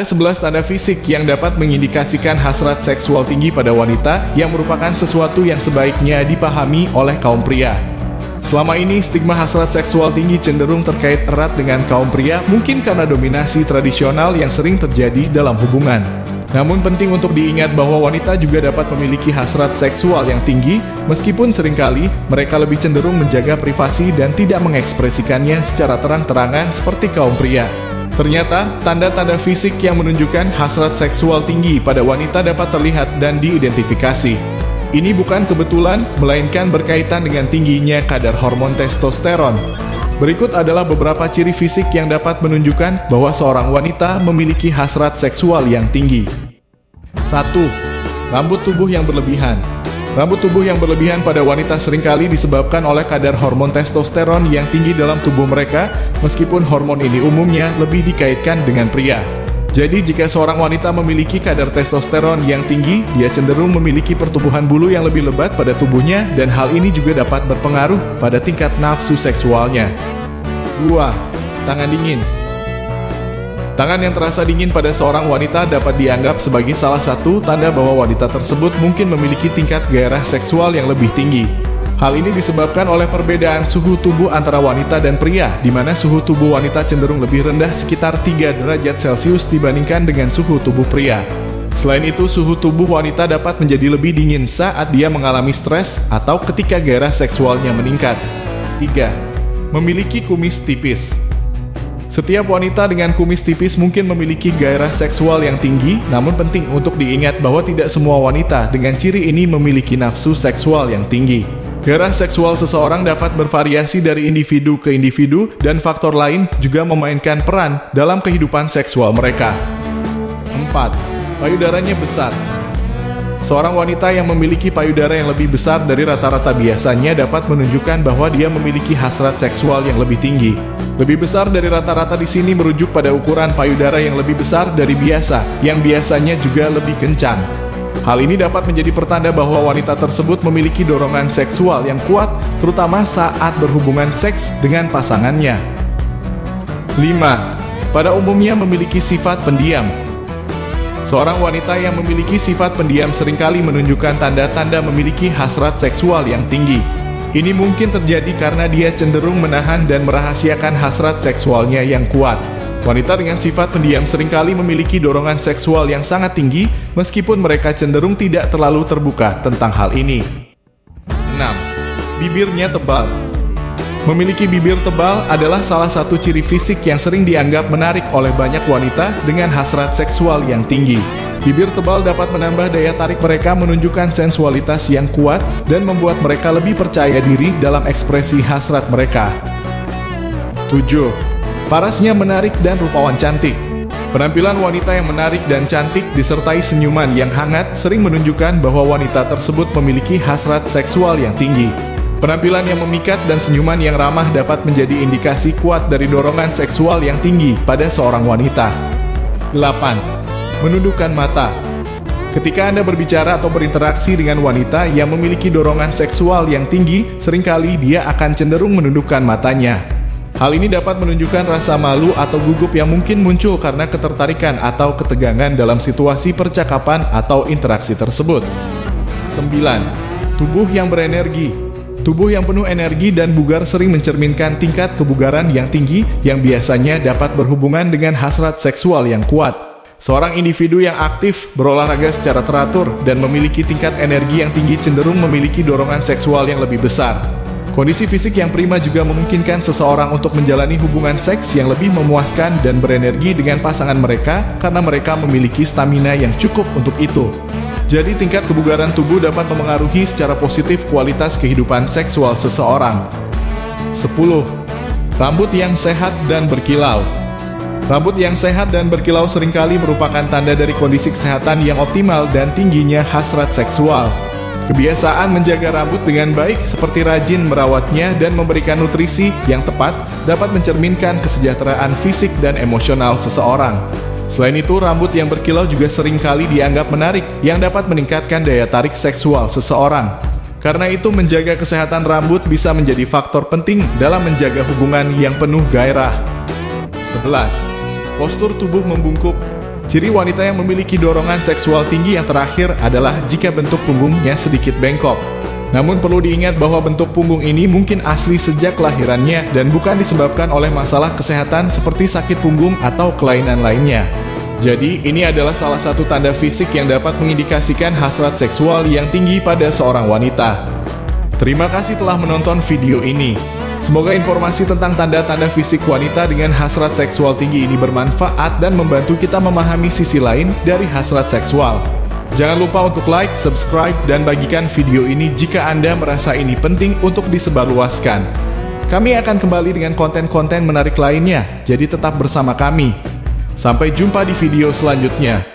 Ada 11 tanda fisik yang dapat mengindikasikan hasrat seksual tinggi pada wanita yang merupakan sesuatu yang sebaiknya dipahami oleh kaum pria. Selama ini, stigma hasrat seksual tinggi cenderung terkait erat dengan kaum pria, mungkin karena dominasi tradisional yang sering terjadi dalam hubungan. Namun penting untuk diingat bahwa wanita juga dapat memiliki hasrat seksual yang tinggi, meskipun seringkali mereka lebih cenderung menjaga privasi dan tidak mengekspresikannya secara terang-terangan seperti kaum pria. Ternyata, tanda-tanda fisik yang menunjukkan hasrat seksual tinggi pada wanita dapat terlihat dan diidentifikasi. Ini bukan kebetulan, melainkan berkaitan dengan tingginya kadar hormon testosteron. Berikut adalah beberapa ciri fisik yang dapat menunjukkan bahwa seorang wanita memiliki hasrat seksual yang tinggi. 1. Rambut tubuh yang berlebihan. Rambut tubuh yang berlebihan pada wanita seringkali disebabkan oleh kadar hormon testosteron yang tinggi dalam tubuh mereka, meskipun hormon ini umumnya lebih dikaitkan dengan pria. Jadi jika seorang wanita memiliki kadar testosteron yang tinggi, dia cenderung memiliki pertumbuhan bulu yang lebih lebat pada tubuhnya, dan hal ini juga dapat berpengaruh pada tingkat nafsu seksualnya. 2. Tangan dingin. Tangan yang terasa dingin pada seorang wanita dapat dianggap sebagai salah satu tanda bahwa wanita tersebut mungkin memiliki tingkat gairah seksual yang lebih tinggi. Hal ini disebabkan oleh perbedaan suhu tubuh antara wanita dan pria, di mana suhu tubuh wanita cenderung lebih rendah sekitar 3 derajat Celcius dibandingkan dengan suhu tubuh pria. Selain itu, suhu tubuh wanita dapat menjadi lebih dingin saat dia mengalami stres atau ketika gairah seksualnya meningkat. 3. Memiliki kumis tipis. Setiap wanita dengan kumis tipis mungkin memiliki gairah seksual yang tinggi, namun penting untuk diingat bahwa tidak semua wanita dengan ciri ini memiliki nafsu seksual yang tinggi. Gairah seksual seseorang dapat bervariasi dari individu ke individu, dan faktor lain juga memainkan peran dalam kehidupan seksual mereka. 4. Payudaranya besar. Seorang wanita yang memiliki payudara yang lebih besar dari rata-rata biasanya dapat menunjukkan bahwa dia memiliki hasrat seksual yang lebih tinggi. Lebih besar dari rata-rata di sini merujuk pada ukuran payudara yang lebih besar dari biasa, yang biasanya juga lebih kencang. Hal ini dapat menjadi pertanda bahwa wanita tersebut memiliki dorongan seksual yang kuat, terutama saat berhubungan seks dengan pasangannya. 5. Pada umumnya memiliki sifat pendiam. Seorang wanita yang memiliki sifat pendiam seringkali menunjukkan tanda-tanda memiliki hasrat seksual yang tinggi. Ini mungkin terjadi karena dia cenderung menahan dan merahasiakan hasrat seksualnya yang kuat. Wanita dengan sifat pendiam seringkali memiliki dorongan seksual yang sangat tinggi, meskipun mereka cenderung tidak terlalu terbuka tentang hal ini. 6. Bibirnya tebal. Memiliki bibir tebal adalah salah satu ciri fisik yang sering dianggap menarik oleh banyak wanita dengan hasrat seksual yang tinggi. Bibir tebal dapat menambah daya tarik mereka, menunjukkan sensualitas yang kuat, dan membuat mereka lebih percaya diri dalam ekspresi hasrat mereka. 7. Parasnya menarik dan rupawan cantik. Penampilan wanita yang menarik dan cantik disertai senyuman yang hangat sering menunjukkan bahwa wanita tersebut memiliki hasrat seksual yang tinggi. Penampilan yang memikat dan senyuman yang ramah dapat menjadi indikasi kuat dari dorongan seksual yang tinggi pada seorang wanita. 8. Menundukkan mata. Ketika Anda berbicara atau berinteraksi dengan wanita yang memiliki dorongan seksual yang tinggi, seringkali dia akan cenderung menundukkan matanya. Hal ini dapat menunjukkan rasa malu atau gugup yang mungkin muncul karena ketertarikan atau ketegangan dalam situasi percakapan atau interaksi tersebut. 9. Tubuh yang berenergi. Tubuh yang penuh energi dan bugar sering mencerminkan tingkat kebugaran yang tinggi yang biasanya dapat berhubungan dengan hasrat seksual yang kuat. Seorang individu yang aktif, berolahraga secara teratur, dan memiliki tingkat energi yang tinggi cenderung memiliki dorongan seksual yang lebih besar. Kondisi fisik yang prima juga memungkinkan seseorang untuk menjalani hubungan seks yang lebih memuaskan dan berenergi dengan pasangan mereka karena mereka memiliki stamina yang cukup untuk itu. Jadi tingkat kebugaran tubuh dapat memengaruhi secara positif kualitas kehidupan seksual seseorang. 10. Rambut yang sehat dan berkilau. Rambut yang sehat dan berkilau seringkali merupakan tanda dari kondisi kesehatan yang optimal dan tingginya hasrat seksual. Kebiasaan menjaga rambut dengan baik seperti rajin merawatnya dan memberikan nutrisi yang tepat dapat mencerminkan kesejahteraan fisik dan emosional seseorang. Selain itu, rambut yang berkilau juga seringkali dianggap menarik yang dapat meningkatkan daya tarik seksual seseorang. Karena itu, menjaga kesehatan rambut bisa menjadi faktor penting dalam menjaga hubungan yang penuh gairah. 11. Postur tubuh membungkuk. Ciri wanita yang memiliki dorongan seksual tinggi yang terakhir adalah jika bentuk punggungnya sedikit bengkok. Namun perlu diingat bahwa bentuk punggung ini mungkin asli sejak kelahirannya dan bukan disebabkan oleh masalah kesehatan seperti sakit punggung atau kelainan lainnya. Jadi, ini adalah salah satu tanda fisik yang dapat mengindikasikan hasrat seksual yang tinggi pada seorang wanita. Terima kasih telah menonton video ini. Semoga informasi tentang tanda-tanda fisik wanita dengan hasrat seksual tinggi ini bermanfaat dan membantu kita memahami sisi lain dari hasrat seksual. Jangan lupa untuk like, subscribe, dan bagikan video ini jika Anda merasa ini penting untuk disebarluaskan. Kami akan kembali dengan konten-konten menarik lainnya, jadi tetap bersama kami. Sampai jumpa di video selanjutnya.